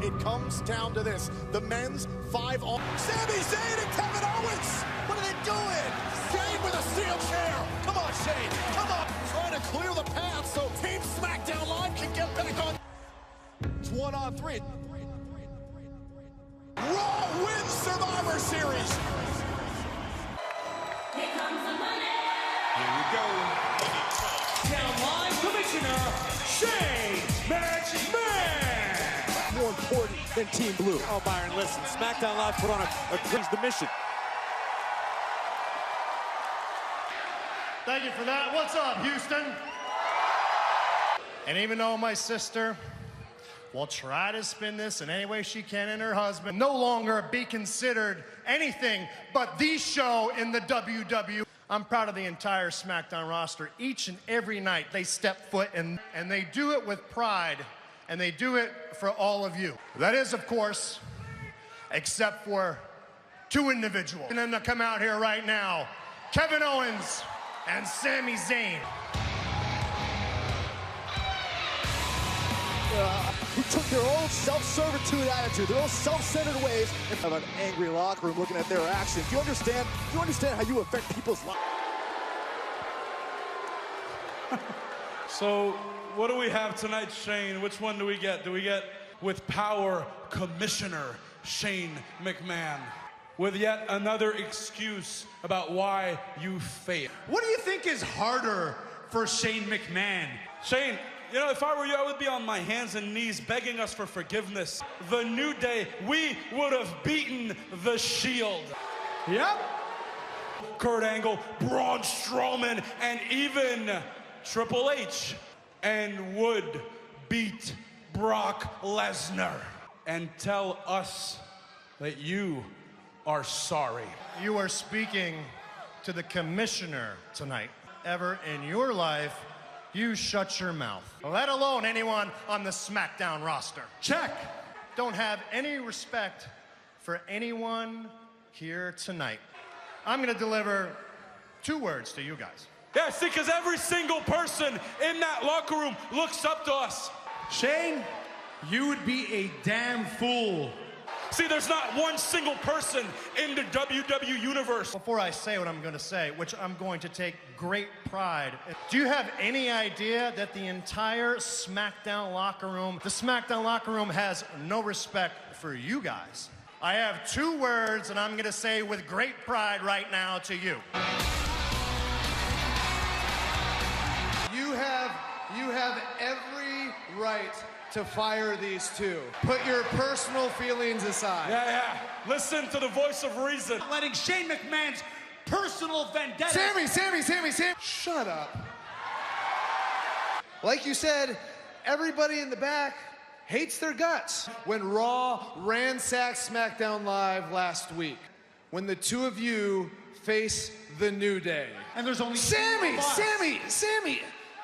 It comes down to this. The men's 5-on. Sami Zayn and Kevin Owens. What are they doing? Shane with a steel chair. Come on, Shane. Come on. Trying to clear the path so Team SmackDown Live can get back on. It's 1-on-3. Raw wins Survivor Series. Here comes the money. Here we go. Down line, Commissioner Shane McMahon. More important than Team Blue. Oh, Byron, listen. SmackDown Live put on a crazy the mission. Thank you for that. What's up, Houston? And even though my sister will try to spin this in any way she can and her husband no longer be considered anything but the show in the WWE, I'm proud of the entire SmackDown roster. Each and every night they step foot and they do it with pride, and they do it for all of you. That is, of course, except for two individuals. And then to come out here right now, Kevin Owens and Sami Zayn. Who took their own self-servitude attitude, their own self-centered ways, and have an angry locker room looking at their actions. Do you understand? Do you understand how you affect people's lives? So, what do we have tonight, Shane? Which one do we get? Do we get with power Commissioner Shane McMahon, with yet another excuse about why you failed? What do you think is harder for Shane McMahon? Shane, you know, if I were you, I would be on my hands and knees begging us for forgiveness. The New Day, we would have beaten the Shield. Yep. Kurt Angle, Braun Strowman, and even Triple H, and would beat Brock Lesnar. And tell us that you are sorry. You are speaking to the commissioner tonight. Ever in your life, you shut your mouth, let alone anyone on the SmackDown roster. Check. Don't have any respect for anyone here tonight. I'm gonna deliver 2 words to you guys. Yeah, see, because every single person in that locker room looks up to us. Shane, you would be a damn fool. See, there's not one single person in the WWE universe. Before I say what I'm gonna say, which I'm going to take great pride, do you have any idea that the entire SmackDown locker room, the SmackDown locker room has no respect for you guys? I have 2 words, and I'm gonna say with great pride right now to you. You have every right to fire these two. Put your personal feelings aside. Yeah. Listen to the voice of reason. Letting Shane McMahon's personal vendetta. Sammy. Shut up. Like you said, everybody in the back hates their guts. When Raw ransacked SmackDown Live last week, when the two of you face the New Day. And there's only Sammy,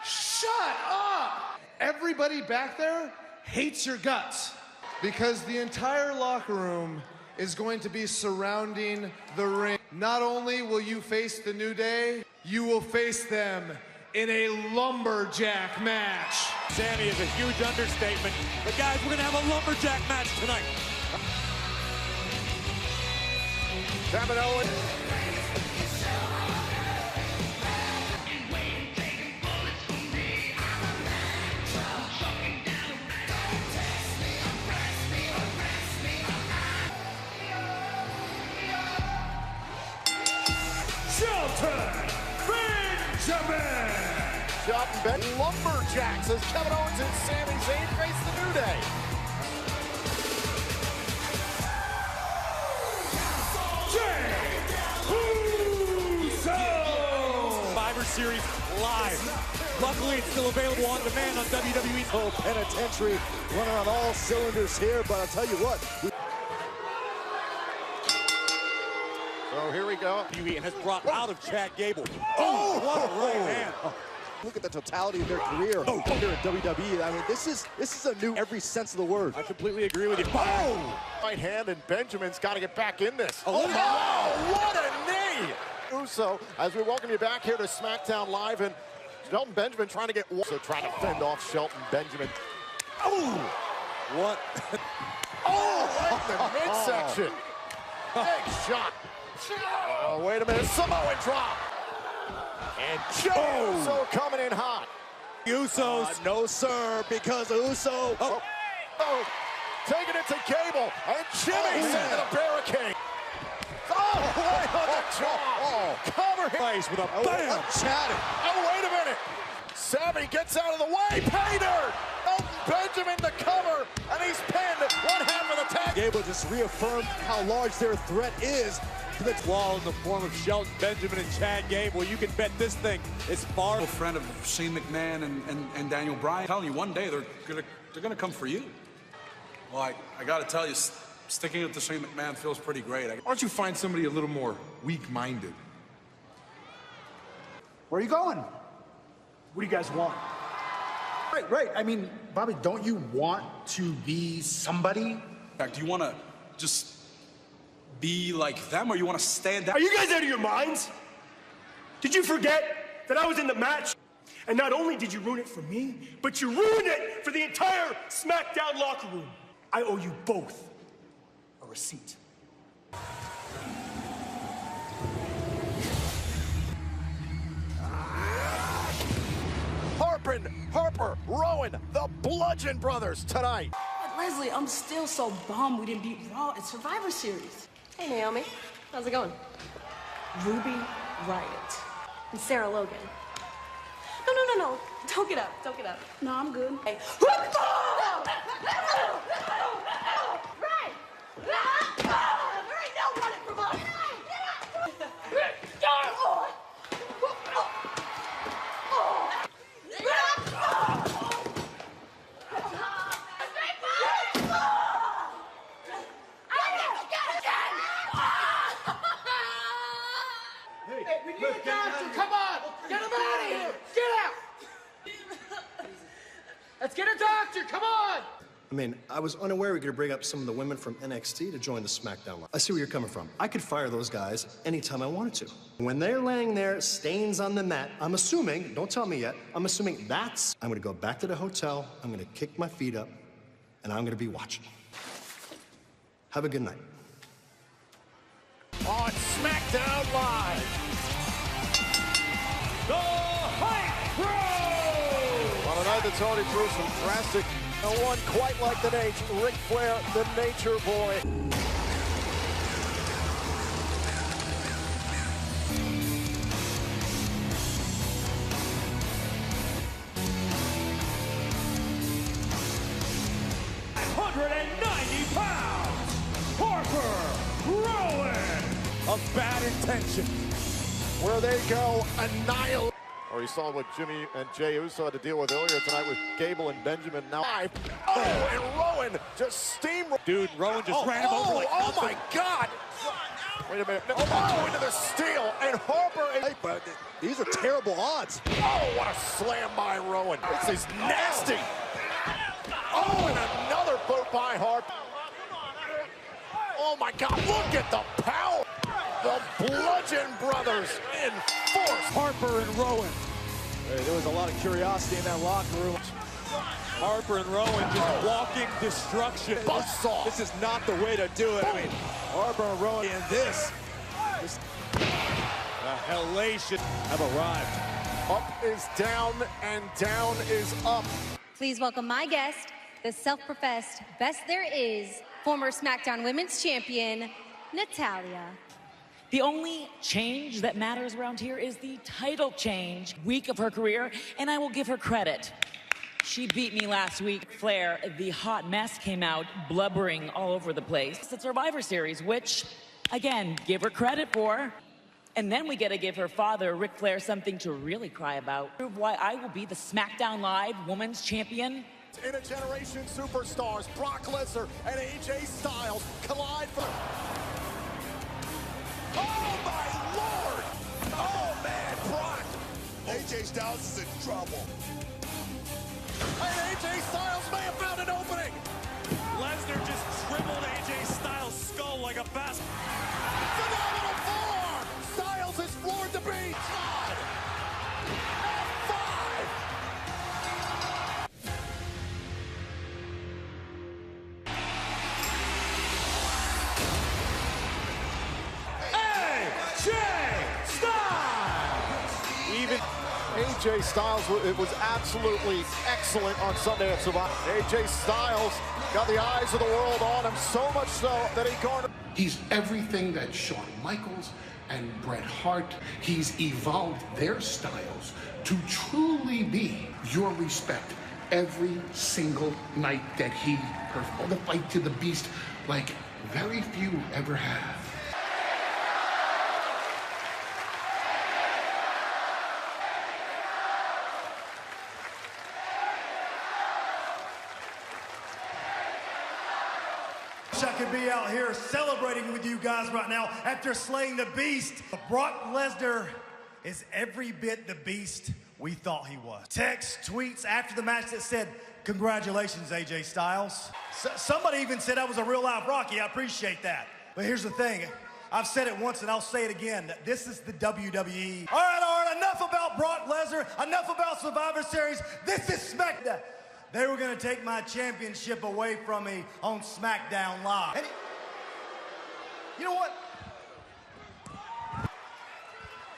shut up! Everybody back there hates your guts because the entire locker room is going to be surrounding the ring. Not only will you face the New Day, you will face them in a lumberjack match. Sammy is a huge understatement. But guys, we're gonna have a lumberjack match tonight. Kevin Owens. Shelton Benjamin. Lumberjacks as Kevin Owens and Sami Zayn face the New Day. Survivor Series live. Luckily, it's still available on demand on WWE. Oh, penitentiary running on all cylinders here, but I'll tell you what. So here we go. And has brought out of Chad Gable. Oh, what a right hand. Look at the totality of their career here at WWE. I mean, this is a new every sense of the word. I completely agree with you. Oh! Right hand, and Benjamin's got to get back in this. Oh, what a knee! Uso, as we welcome you back here to SmackDown Live, and Shelton Benjamin trying to get so trying to fend off Shelton Benjamin. Oh! What? up the midsection. Big shot. Oh, wait a minute. Samoan drop. And Jey Uso coming in hot. Usos. No, sir, because Uso. Taking it to Gable. And Jimmy's into the barricade. Oh, right on the jaw. Cover him. Place with a bam. Chatting. Oh, wait a minute. Savvy gets out of the way. Pay dirt. Benjamin the cover. And he's pinned one half of the tag. Gable just reaffirmed how large their threat is to the wall in the form of Shelton Benjamin and Chad Gable. You can bet this thing is far. A friend of Shane McMahon and Daniel Bryan. I'm telling you, one day they're gonna come for you. Well, I gotta tell you, sticking with the Shane McMahon feels pretty great. Why don't you find somebody a little more weak-minded? Where are you going? What do you guys want? Right. I mean, Bobby, don't you want to be somebody? Do you want to just be like them, or you want to stand out? Are you guys out of your minds? Did you forget that I was in the match? And not only did you ruin it for me, but you ruined it for the entire SmackDown locker room. I owe you both a receipt. Harper, Rowan, the Bludgeon Brothers tonight. But Leslie, I'm still so bummed we didn't beat Raw at Survivor Series. Hey, Naomi. How's it going? Ruby Riott. And Sarah Logan. No. Don't get up. Don't get up. No, I'm good. Hey. We need a doctor. Come on. Get him out of here. Get out. Let's get a doctor. Come on. I mean, I was unaware we could bring up some of the women from NXT to join the SmackDown line. I see where you're coming from. I could fire those guys anytime I wanted to. When they're laying there, stains on the mat, I'm assuming, don't tell me yet, I'm assuming I'm gonna go back to the hotel, I'm gonna kick my feet up, and I'm gonna be watching. Have a good night. On SmackDown Live. The Hype Bro! On a night that's already through some drastic, no one quite like the nature, Ric Flair, the Nature Boy. Of bad intention. Where they go, annihilate. Or you saw what Jimmy and Jey Uso had to deal with earlier tonight with Gable and Benjamin. Now, and Rowan just steamrolled. Dude, Rowan just ran him over like nothing. Oh my God! Wait a minute. Into the steal, and Harper. But these are terrible odds. Oh, what a slam by Rowan. This is nasty. Oh, and another boot by Harper. Oh my God, look at the power. The Bludgeon Brothers in force. Harper and Rowan. Hey, there was a lot of curiosity in that locker room. Harper and Rowan just walking destruction. Buzzsaw. This is not the way to do it. I mean, Harper and Rowan and this the hellation have arrived. Up is down and down is up. Please welcome my guest, the self-professed best there is, former SmackDown Women's Champion, Natalya. The only change that matters around here is the title change. Week of her career, and I will give her credit. She beat me last week. Flair, the hot mess, came out blubbering all over the place. It's the Survivor Series, which, again, give her credit for. And then we get to give her father, Ric Flair, something to really cry about. Prove why I will be the SmackDown Live Women's Champion. In a generation, superstars Brock Lesnar and AJ Styles collide for... Oh my Lord! Oh man, Brock! AJ Styles is in trouble. And AJ Styles may have found an opening. Lesnar just dribbled AJ Styles' skull like a basket. Phenomenal forearm! Styles is floored to beat. God! F5! AJ Styles, it was absolutely excellent on Sunday at Survivor. AJ Styles got the eyes of the world on him, so much so that he garnered. He's everything that Shawn Michaels and Bret Hart. He's evolved their styles to truly be your respect every single night that he performed the fight to the beast like very few ever have. I could be out here celebrating with you guys right now after slaying the beast. Brock Lesnar is every bit the beast we thought he was. Texts, tweets after the match that said, "Congratulations, AJ Styles." Somebody even said I was a real live Rocky. I appreciate that. But here's the thing. I've said it once and I'll say it again. This is the WWE. All right, enough about Brock Lesnar. Enough about Survivor Series. This is SmackDown. They were going to take my championship away from me on SmackDown Live. And you know what?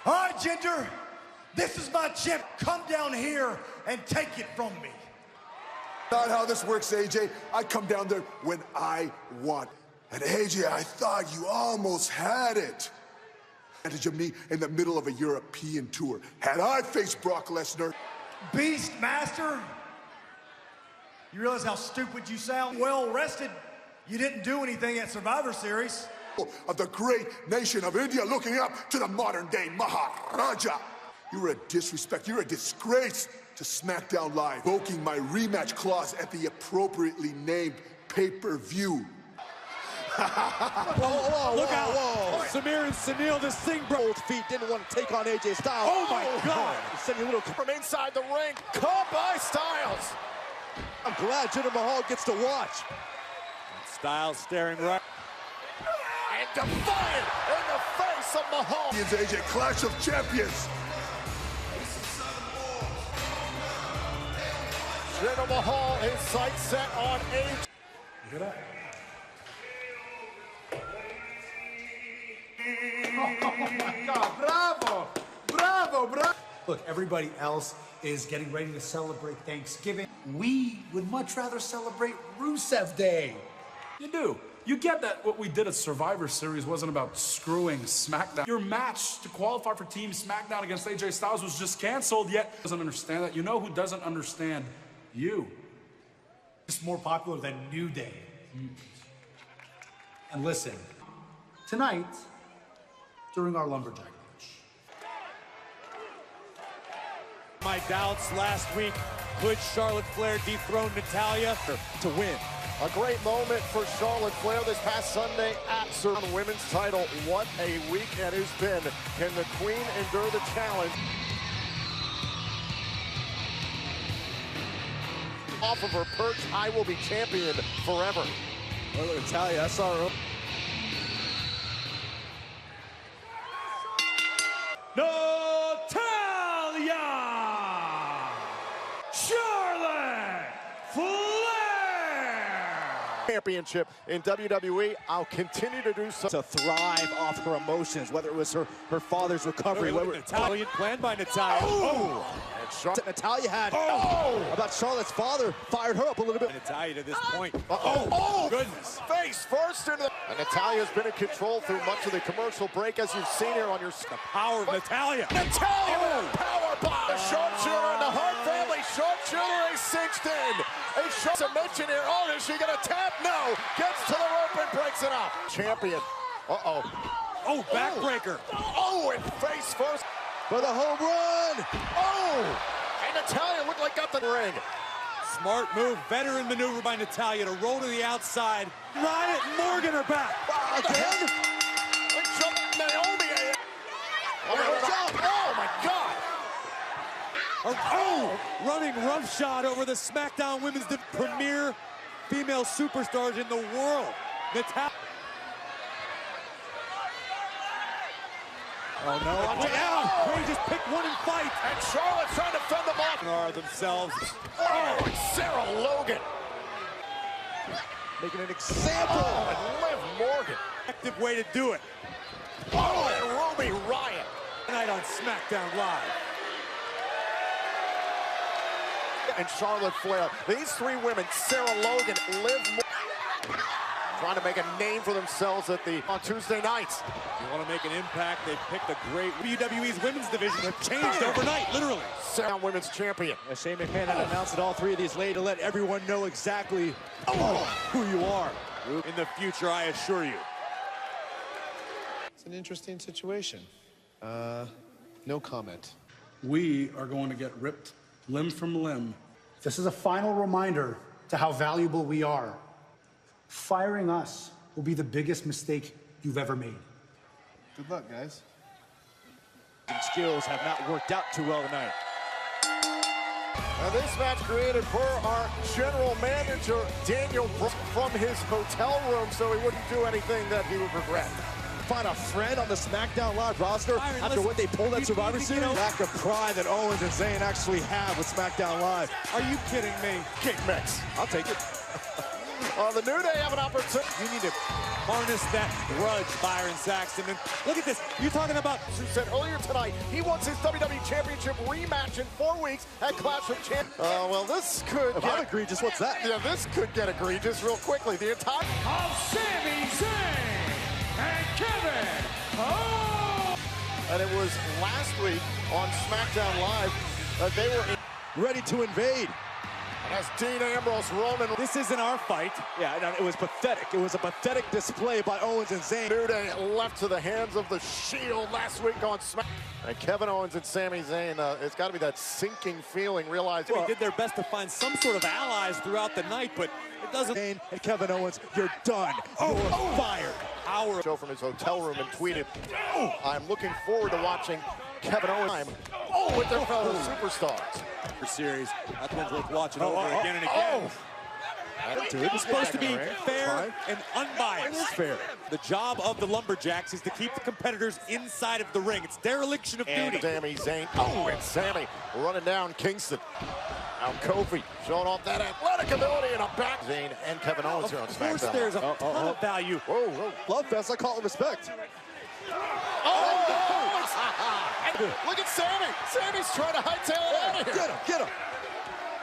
All right, Ginger, this is my champ. Come down here and take it from me. Not how this works, AJ. I come down there when I want. And AJ, I thought you almost had it. Advantage of me in the middle of a European tour. Had I faced Brock Lesnar. Beastmaster? You realize how stupid you sound? Well rested. You didn't do anything at Survivor Series. Of the great nation of India looking up to the modern day Maharaja. You're a disrespect. You're a disgrace to SmackDown Live. Invoking my rematch clause at the appropriately named pay-per-view. Look out. Samir and Sunil, this thing broke. Both feet didn't want to take on AJ Styles. Oh my God. Send you a little From inside the ring, caught by Styles. I'm glad Jinder Mahal gets to watch. Styles staring right. And defiant in the face of Mahal. It's AJ, Clash of Champions. Jinder Mahal, his sights set on AJ. Get up. Oh my God, bravo! Bravo, bravo! Look, everybody else is getting ready to celebrate Thanksgiving. We would much rather celebrate Rusev Day. You do. You get that what we did at Survivor Series wasn't about screwing SmackDown. Your match to qualify for Team SmackDown against AJ Styles was just canceled, yet doesn't understand that. You know who doesn't understand? You. It's more popular than New Day. And listen, tonight, during our lumberjack match. My doubts last week, could Charlotte Flair dethrone Natalya to win? A great moment for Charlotte Flair this past Sunday at the women's title. What a week it has been. Can the Queen endure the challenge? Off of her perch, I will be champion forever. Oh, look, Natalya, I saw her. Natalya! Charlotte Flair! Championship in WWE. I'll continue to do so. To thrive off her emotions, whether it was her father's recovery. Italian plan by Natalya. Oh! And Natalya had about Charlotte's father fired her up a little bit. Natalya to this point. Oh, goodness. Face first into the... And Natalya's been in control through much of the commercial break, as you've seen here on your... The power of Natalya. Natalya with a power bomb. The sharpshooter and the Hart family sharpshooter is cinched in. A sharp submission here. Oh, is she gonna tap? No. Gets to the rope and breaks it up. Champion. Uh-oh. Oh, backbreaker. Oh, and face first. For the home run. Oh! And Natalya looked like got the ring. Smart move, veteran maneuver by Natalya to roll to the outside. Riot and Morgan are back. Again? Naomi. Oh my God. Oh, running roughshot over the SmackDown Women's premier female superstars in the world. Natalya. Oh no, watch out! Ray just picked one and fight. And Charlotte trying to fend them off. Are themselves. Oh, and Sarah Logan. Making an example. Oh, and Liv Morgan. Effective way to do it. Oh, and Ruby Riott. Tonight on SmackDown Live. and Charlotte Flair. These three women, Sarah Logan, Liv Morgan, trying to make a name for themselves on Tuesday nights. You want to make an impact, they picked a great WWE's women's division that changed overnight, literally. Sarah Women's Champion. Shane McMahon had announced that all three of these ladies to let everyone know exactly who you are in the future, I assure you. It's an interesting situation. No comment. We are going to get ripped limb from limb. This is a final reminder to how valuable we are. Firing us will be the biggest mistake you've ever made. Good luck, guys. Skills have not worked out too well tonight. And this match created for our general manager, Daniel, from his hotel room so he wouldn't do anything that he would regret. Find a friend on the SmackDown Live roster after what they pulled at Survivor Series. Lack of pride that Owens and Zayn actually have with SmackDown Live. Are you kidding me? Kick mix. I'll take it. The New Day have an opportunity. You need to harness that grudge, Byron Saxton. And look at this. You're talking about... Who said earlier tonight he wants his WWE Championship rematch in 4 weeks at Clash of Champions. Well, this could get egregious. What's that? Yeah, this could get egregious real quickly. The entire... Of Sami Zayn and Kevin Owens. And it was last week on SmackDown Live they were ready to invade. As Dean Ambrose, Roman. This isn't our fight. Yeah, it was pathetic. It was a pathetic display by Owens and Zayn. New Day left to the hands of the Shield last week on SmackDown. And Kevin Owens and Sami Zayn, it's got to be that sinking feeling, realizing they did their best to find some sort of allies throughout the night, but it doesn't. And Kevin Owens, you're done. You're fired. Show from his hotel room and tweeted, I'm looking forward to watching Kevin Owens with their fellow superstars. Series. That one's worth watching over again and again. It's supposed to be fair and unbiased. It is fair. The job of the Lumberjacks is to keep the competitors inside of the ring. It's dereliction of duty. Sami Zayn. And Sami running down Kingston. Now Kofi showing off that athletic ability and a back. Zayn and Kevin Owens here on SmackDown. Of course, there's a ton of value. Whoa. Love fest. I call it respect. Look at Sami. Sami's trying to hightail it out of here. Get him.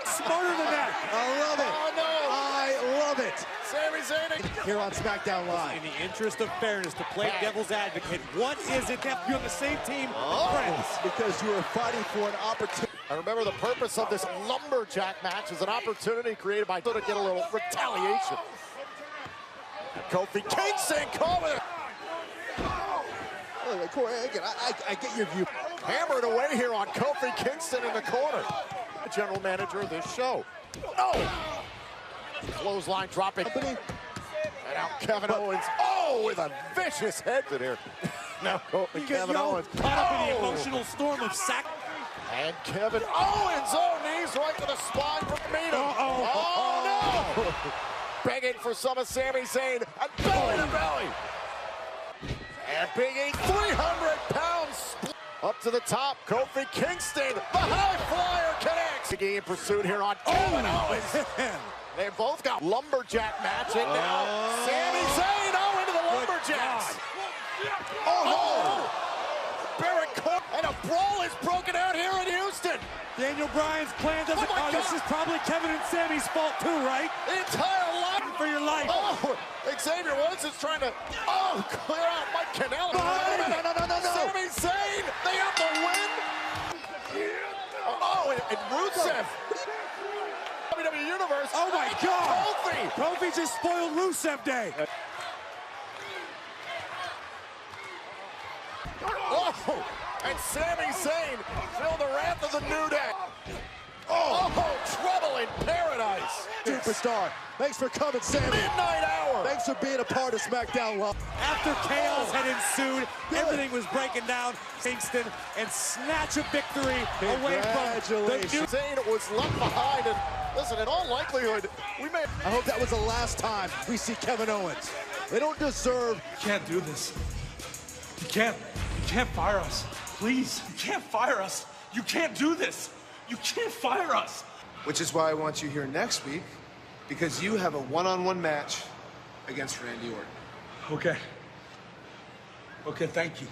Smarter than that. I love it. Oh, no. I love it. Sami Zayn here on SmackDown Live. In the interest of fairness, to play devil's advocate, what is it that you're on the same team? Friends. Because you are fighting for an opportunity. I remember the purpose of this Lumberjack match is an opportunity created by to get a little retaliation. Kofi Kingston calling it. Corey, again, I get your view. Hammered away here on Kofi Kingston in the corner. The general manager of this show. Clothesline dropping. And out Kevin Owens. With a vicious head to here. Now Kevin Owens. Caught up in the emotional storm of sack. And Kevin Owens. Knees right to the spine from the meter. No! Begging for some of Sami Zayn. And belly to belly. And Big E, 300-pound split. Up to the top, Kofi Kingston. The high flyer connects. Big E in pursuit here on Kevin Owens. They both got lumberjack match it now. Sami Zayn into the lumberjacks. Barrett Court. And a brawl is broken out here in Houston. Daniel Bryan's plan doesn't. This is probably Kevin and Sami's fault too, right? The entire lot for your life. Xavier Woods is trying to clear out Mike Canelli. No. Sami Zayn, they have the win. And Rusev. WWE Universe. Oh my God. Kofi just spoiled Rusev Day. And Sami Zayn feel the wrath of the New Day. Trouble in paradise. Superstar. Thanks for coming, Sami. Midnight hour. Thanks for being a part of SmackDown Live. After chaos had ensued, everything was breaking down. Kingston and snatch a victory away from the New Zayn was left behind. And listen, in all likelihood, I hope that was the last time we see Kevin Owens. They don't deserve. You can't do this. You can't fire us. Please, you can't fire us. You can't do this. You can't fire us. Which is why I want you here next week, because you have a one-on-one match against Randy Orton. Okay, thank you.